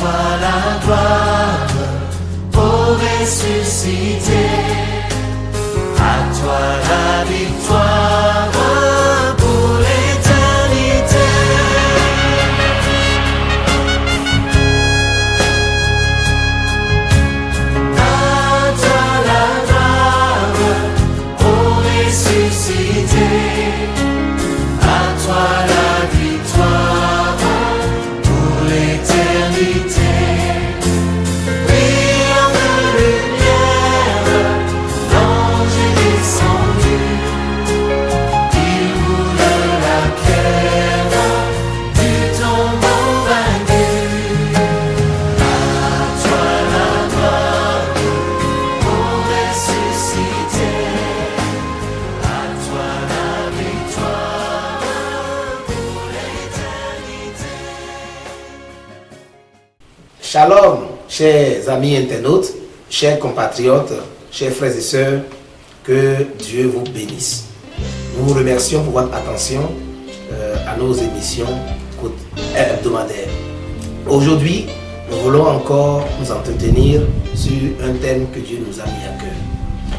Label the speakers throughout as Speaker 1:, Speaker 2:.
Speaker 1: toi la gloire, ô ressuscité. À toi la victoire pour l'éternité. À toi la gloire, ô ressuscité. À toi la victoire pour l'éternité.
Speaker 2: Shalom, chers amis internautes, chers compatriotes, chers frères et sœurs, que Dieu vous bénisse. Nous vous remercions pour votre attention à nos émissions hebdomadaires. Aujourd'hui, nous voulons encore nous entretenir sur un thème que Dieu nous a mis à cœur.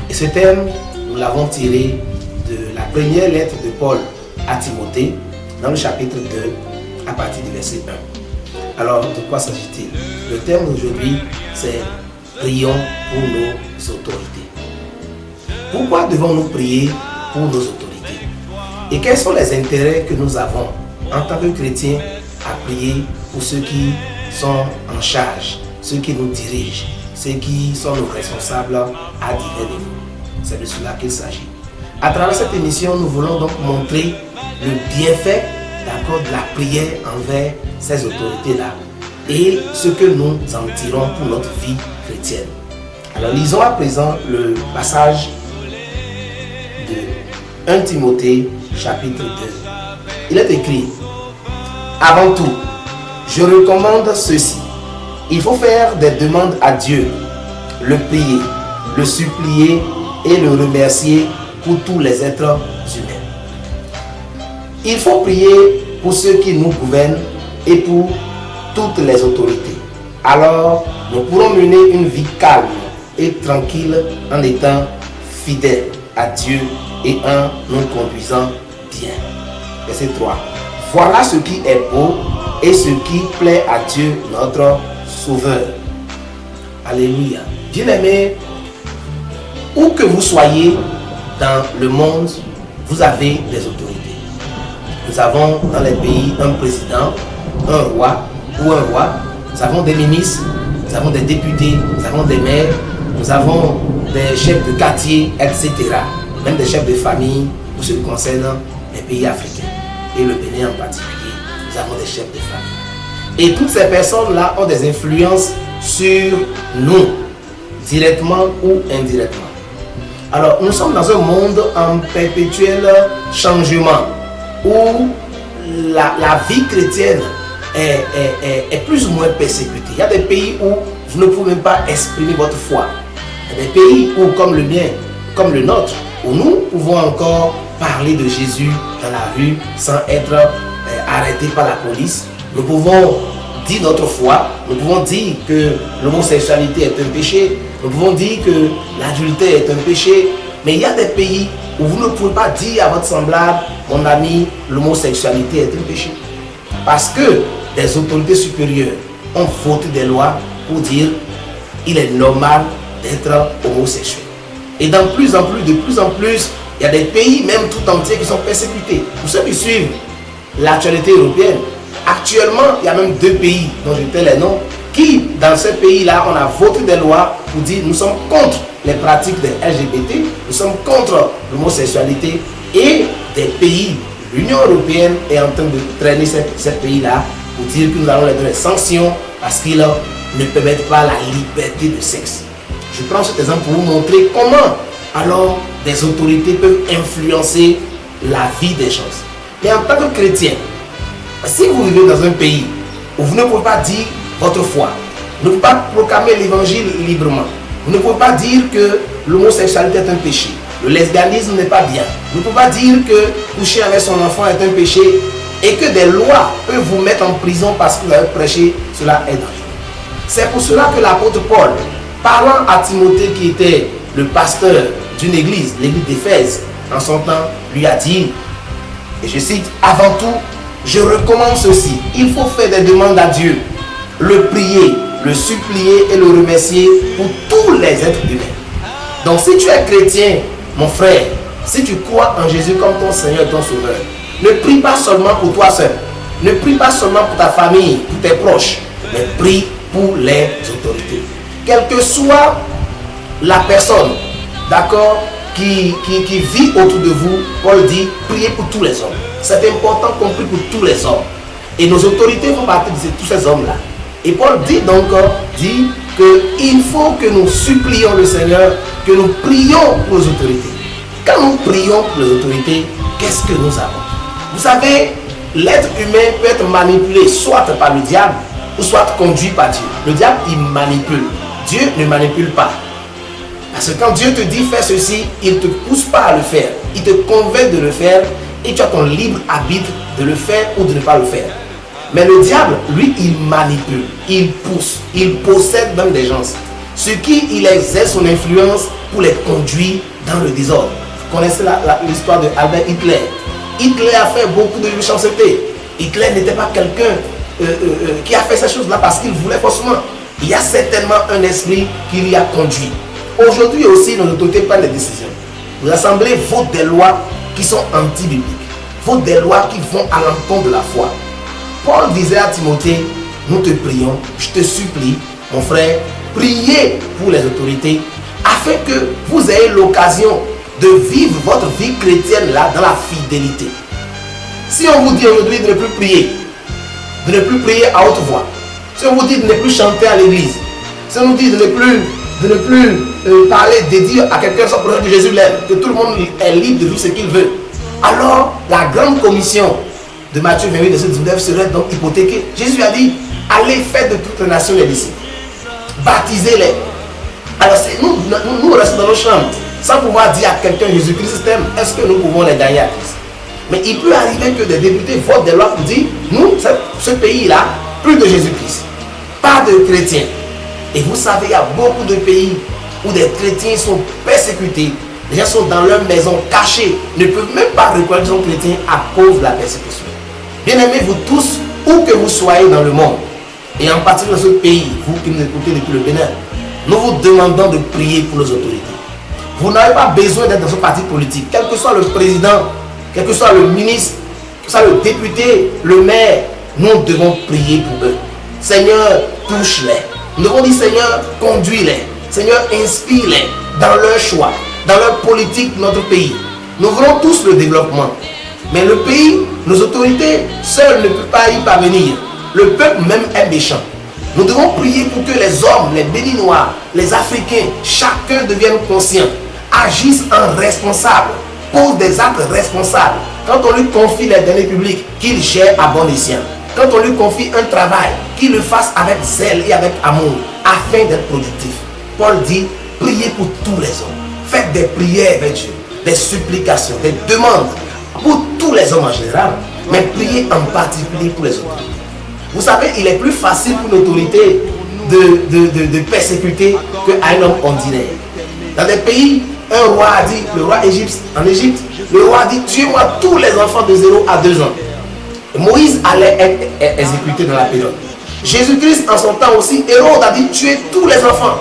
Speaker 2: Et ce thème, nous l'avons tiré de la première lettre de Paul à Timothée, dans le chapitre 2, à partir du verset 1. Alors, de quoi s'agit-il? Le thème d'aujourd'hui, c'est « Prions pour nos autorités ». Pourquoi devons-nous prier pour nos autorités? Et quels sont les intérêts que nous avons en tant que chrétiens à prier pour ceux qui sont en charge, ceux qui nous dirigent, ceux qui sont nos responsables à divers niveaux? C'est de cela qu'il s'agit. À travers cette émission, nous voulons donc montrer le bienfait de la prière envers ces autorités-là et ce que nous en tirons pour notre vie chrétienne. Alors lisons à présent le passage de 1 Timothée chapitre 2. Il est écrit: avant tout, je recommande ceci. Il faut faire des demandes à Dieu, le prier, le supplier et le remercier pour tous les êtres humains. Il faut prier pour ceux qui nous gouvernent et pour toutes les autorités. Alors, nous pourrons mener une vie calme et tranquille en étant fidèles à Dieu et en nous conduisant bien. Verset 3. Voilà ce qui est beau et ce qui plaît à Dieu, notre Sauveur. Alléluia. Bien-aimés, où que vous soyez dans le monde, vous avez des autorités. Nous avons dans les pays un président, un roi ou un roi. Nous avons des ministres, nous avons des députés, nous avons des maires, nous avons des chefs de quartier, etc. Même des chefs de famille pour ce qui concerne les pays africains. Et le Bénin en particulier, nous avons des chefs de famille. Et toutes ces personnes-là ont des influences sur nous, directement ou indirectement. Alors, nous sommes dans un monde en perpétuel changement, où la vie chrétienne est plus ou moins persécutée. Il y a des pays où vous ne pouvez même pas exprimer votre foi. Il y a des pays où, comme le mien, comme le nôtre, où nous pouvons encore parler de Jésus dans la rue sans être arrêtés par la police. Nous pouvons dire notre foi, nous pouvons dire que l'homosexualité est un péché, nous pouvons dire que l'adultère est un péché, mais il y a des pays où vous ne pouvez pas dire à votre semblable: mon ami, l'homosexualité est un péché. Parce que des autorités supérieures ont voté des lois pour dire il est normal d'être homosexuel. Et de plus en plus, il y a des pays, même tout entiers, qui sont persécutés. Pour ceux qui suivent l'actualité européenne, actuellement, il y a même 2 pays dont je tais les noms, qui, dans ces pays-là, on a voté des lois pour dire nous sommes contre les pratiques des LGBT, nous sommes contre l'homosexualité, et des pays, l'Union européenne est en train de traîner ces pays-là pour dire que nous allons les donner des sanctions parce qu'ils ne permettent pas la liberté de sexe. Je prends cet exemple pour vous montrer comment alors des autorités peuvent influencer la vie des gens. Mais en tant que chrétien, si vous vivez dans un pays où vous ne pouvez pas dire votre foi, vous ne pouvez pas proclamer l'évangile librement, vous ne pouvez pas dire que l'homosexualité est un péché, le lesbianisme n'est pas bien, vous ne pouvez pas dire que coucher avec son enfant est un péché et que des lois peuvent vous mettre en prison parce que vous avez prêché, cela est dangereux. C'est pour cela que l'apôtre Paul, parlant à Timothée qui était le pasteur d'une église, l'église d'Éphèse, en son temps, lui a dit, et je cite, « Avant tout, je recommande ceci, il faut faire des demandes à Dieu, le prier, le supplier et le remercier pour tous les êtres humains. » Donc si tu es chrétien, mon frère, si tu crois en Jésus comme ton Seigneur et ton Sauveur, ne prie pas seulement pour toi seul, ne prie pas seulement pour ta famille, pour tes proches, mais prie pour les autorités. Quelle que soit la personne, d'accord, qui vit autour de vous, Paul dit, priez pour tous les hommes. C'est important qu'on prie pour tous les hommes. Et nos autorités font partie de tous ces hommes-là. Et Paul dit donc, qu'il faut que nous supplions le Seigneur, que nous prions pour les autorités. Quand nous prions pour les autorités, qu'est-ce que nous avons? Vous savez, l'être humain peut être manipulé soit par le diable, ou soit conduit par Dieu. Le diable, il manipule. Dieu ne manipule pas. Parce que quand Dieu te dit fais ceci, il ne te pousse pas à le faire. Il te convainc de le faire et tu as ton libre arbitre de le faire ou de ne pas le faire. Mais le diable, lui, il manipule, il pousse, il possède même des gens. Ce qui, il exerce son influence pour les conduire dans le désordre. Vous connaissez l'histoire de Albert Hitler. Hitler a fait beaucoup de méchanceté. Hitler n'était pas quelqu'un qui a fait ces choses-là parce qu'il voulait forcément. Il y a certainement un esprit qui l'y a conduit. Aujourd'hui aussi, nos autorités prennent des décisions. Les assemblées votent des lois qui sont anti-bibliques, votent des lois qui vont à l'encontre de la foi. Paul disait à Timothée, nous te prions, je te supplie, mon frère, priez pour les autorités afin que vous ayez l'occasion de vivre votre vie chrétienne là dans la fidélité. Si on vous dit aujourd'hui de ne plus prier à haute voix, si on vous dit de ne plus chanter à l'église, si on vous dit de ne plus parler, de dire à quelqu'un sans problème que Jésus l'aime, que tout le monde est libre de vivre ce qu'il veut, alors la grande commission de Matthieu 28, verset 19 serait donc hypothéquée. Jésus a dit, allez faire de toutes les nations les disciples, baptisez-les. Alors nous restons dans nos chambres sans pouvoir dire à quelqu'un Jésus-Christ t'aime, est-ce que nous pouvons les gagner à Christ? Mais il peut arriver que des députés votent des lois pour dire, nous, ce pays-là, plus de Jésus-Christ, pas de chrétiens. Et vous savez, il y a beaucoup de pays où des chrétiens sont persécutés. Les gens sont dans leur maison cachés, ne peuvent même pas reconnaître qu'ils sont chrétiens à cause de la persécution. Bien-aimés, vous tous, où que vous soyez dans le monde, et en particulier dans ce pays, vous qui nous écoutez depuis le Bénin, nous vous demandons de prier pour les autorités. Vous n'avez pas besoin d'être dans ce parti politique, quel que soit le président, quel que soit le ministre, quel que soit le député, le maire, nous devons prier pour eux. Seigneur, touche-les. Nous devons dire, Seigneur, conduis-les. Seigneur, inspire-les dans leur choix, dans leur politique de notre pays. Nous voulons tous le développement. Mais le pays, nos autorités, seules ne peuvent pas y parvenir. Le peuple même est méchant. Nous devons prier pour que les hommes, les Béninois, les Africains, chacun devienne conscient, agisse en responsable, pose des actes responsables. Quand on lui confie les deniers publics, qu'il gère à bon escient. Quand on lui confie un travail, qu'il le fasse avec zèle et avec amour, afin d'être productif. Paul dit, priez pour tous les hommes. Faites des prières avec Dieu, des supplications, des demandes pour tous les hommes en général, mais priez en particulier pour les autorités. Vous savez, il est plus facile pour une autorité de persécuter qu'à un homme ordinaire. Dans des pays, un roi a dit, le roi en Égypte, le roi a dit, tuez-moi tous les enfants de 0 à 2 ans. Moïse allait être exécuté dans la période. Jésus-Christ, en son temps aussi, Hérode a dit, tuez tous les enfants.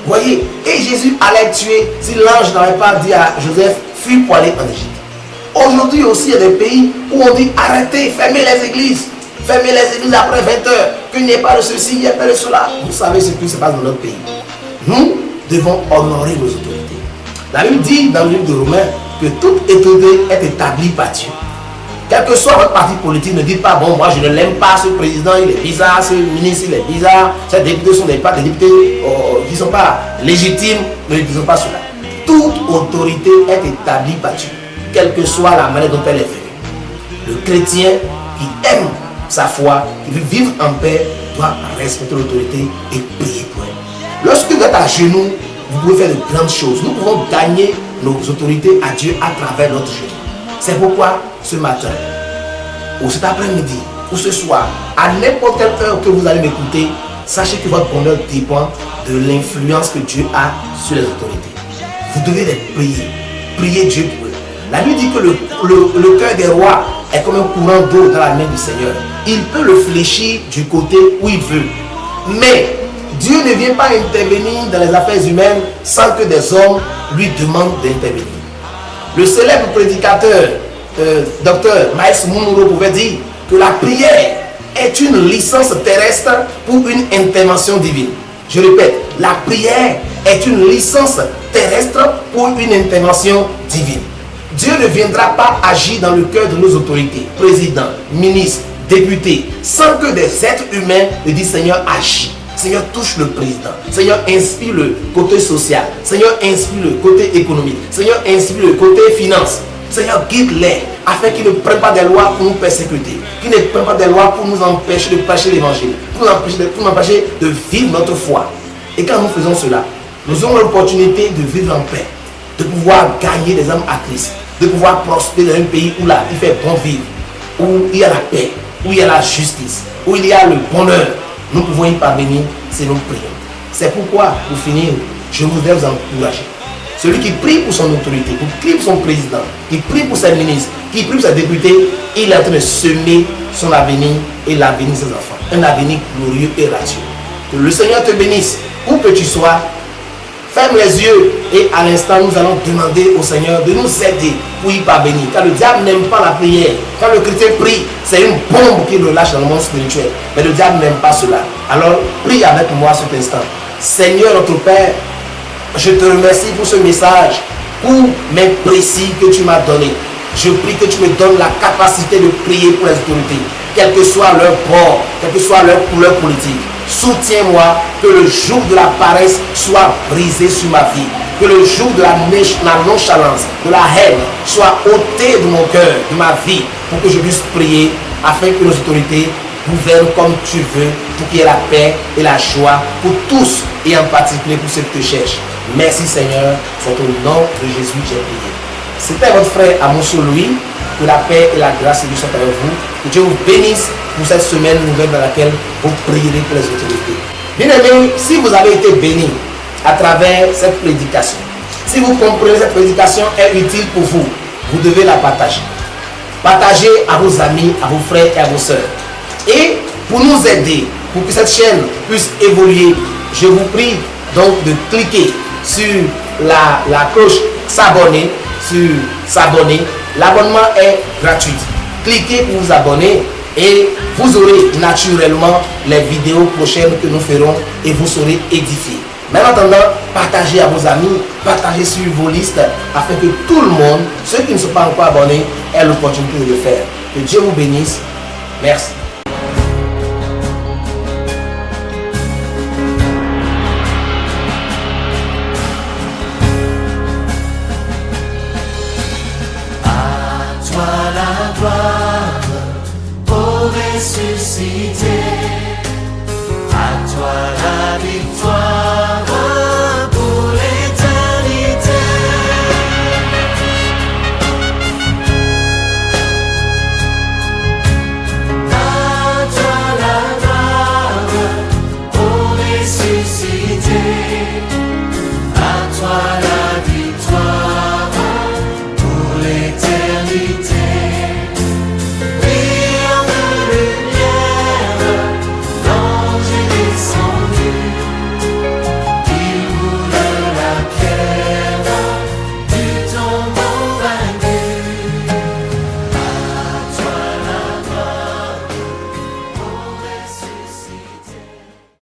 Speaker 2: Voyez, et Jésus allait tuer si l'ange n'avait pas dit à Joseph, fuis pour aller en Égypte. Aujourd'hui aussi, il y a des pays où on dit, arrêtez, fermez les églises. Fermez les églises après 20 heures. Qu'il n'y ait pas de ceci, il n'y ait pas de cela. Vous savez ce qui se passe dans notre pays. Nous devons honorer nos autorités. La Bible dit dans le livre de Romains que toute autorité est établie par Dieu. Quel que soit votre parti politique, ne dites pas, bon, moi je ne l'aime pas, ce président il est bizarre, ce ministre il est bizarres, ces députés sont des députés qui ne sont pas légitimes, ne disons pas cela. Toute autorité est établie par Dieu, quelle que soit la manière dont elle est faite. Le chrétien qui aime sa foi, qui veut vivre en paix, doit respecter l'autorité et prier pour elle. Lorsque vous êtes à genoux, vous pouvez faire de grandes choses. Nous pouvons gagner nos autorités à Dieu à travers notre genou. C'est pourquoi ce matin, ou cet après-midi, ou ce soir, à n'importe quelle heure que vous allez m'écouter, sachez que votre bonheur dépend de l'influence que Dieu a sur les autorités. Vous devez les prier. Priez Dieu pour eux. La Bible dit que le cœur des rois est comme un courant d'eau dans la main du Seigneur. Il peut le fléchir du côté où il veut. Mais Dieu ne vient pas intervenir dans les affaires humaines sans que des hommes lui demandent d'intervenir. Le célèbre prédicateur, Dr. Miles Monroe pouvait dire que la prière est une licence terrestre pour une intervention divine. Je répète, la prière est une licence terrestre pour une intervention divine. Dieu ne viendra pas agir dans le cœur de nos autorités, présidents, ministres, députés, sans que des êtres humains le disent Seigneur agis. Seigneur touche le président. Seigneur inspire le côté social. Seigneur inspire le côté économique. Seigneur inspire le côté finance. Seigneur guide-les afin qu'ils ne prennent pas des lois pour nous persécuter, qu'ils ne prennent pas des lois pour nous empêcher de prêcher l'évangile, pour nous empêcher de vivre notre foi. Et quand nous faisons cela, nous aurons l'opportunité de vivre en paix, de pouvoir gagner des âmes à Christ, de pouvoir prospérer dans un pays où là, il fait bon vivre, où il y a la paix, où il y a la justice, où il y a le bonheur. Nous pouvons y parvenir si nous prions. C'est pourquoi, pour finir, je voudrais vous encourager. Celui qui prie pour son autorité, qui prie pour son président, qui prie pour ses ministres, qui prie pour ses députés, il est en train de semer son avenir et l'avenir de ses enfants. Un avenir glorieux et radieux. Que le Seigneur te bénisse, où que tu sois. Ferme les yeux et à l'instant, nous allons demander au Seigneur de nous aider pour y parvenir. Car le diable n'aime pas la prière. Quand le chrétien prie, c'est une bombe qu'il relâche dans le monde spirituel. Mais le diable n'aime pas cela. Alors, prie avec moi cet instant. Seigneur notre Père, je te remercie pour ce message, pour mes précis que tu m'as donné. Je prie que tu me donnes la capacité de prier pour les autorités, quel que soit leur bord, quelle que soit leur couleur politique. Soutiens-moi que le joug de la paresse soit brisé sur ma vie, que le joug de la nonchalance, de la haine soit ôté de mon cœur, de ma vie, pour que je puisse prier afin que nos autorités gouvernent comme tu veux, pour qu'il y ait la paix et la joie pour tous et en particulier pour ceux qui te cherchent. Merci Seigneur, c'est au nom de Jésus que j'ai prié. C'était votre frère Amonso Louis. Que la paix et la grâce de Dieu soient avec vous. Que Dieu vous bénisse pour cette semaine nouvelle dans laquelle vous prierez pour les autorités. Bien aimés, si vous avez été bénis à travers cette prédication, si vous comprenez que cette prédication est utile pour vous, vous devez la partager. Partagez à vos amis, à vos frères et à vos sœurs. Et pour nous aider, pour que cette chaîne puisse évoluer, je vous prie donc de cliquer sur la cloche s'abonner, sur s'abonner. L'abonnement est gratuit. Cliquez pour vous abonner et vous aurez naturellement les vidéos prochaines que nous ferons et vous serez édifiés. Mais en attendant, partagez à vos amis, partagez sur vos listes afin que tout le monde, ceux qui ne sont pas encore abonnés, aient l'opportunité de le faire. Que Dieu vous bénisse. Merci.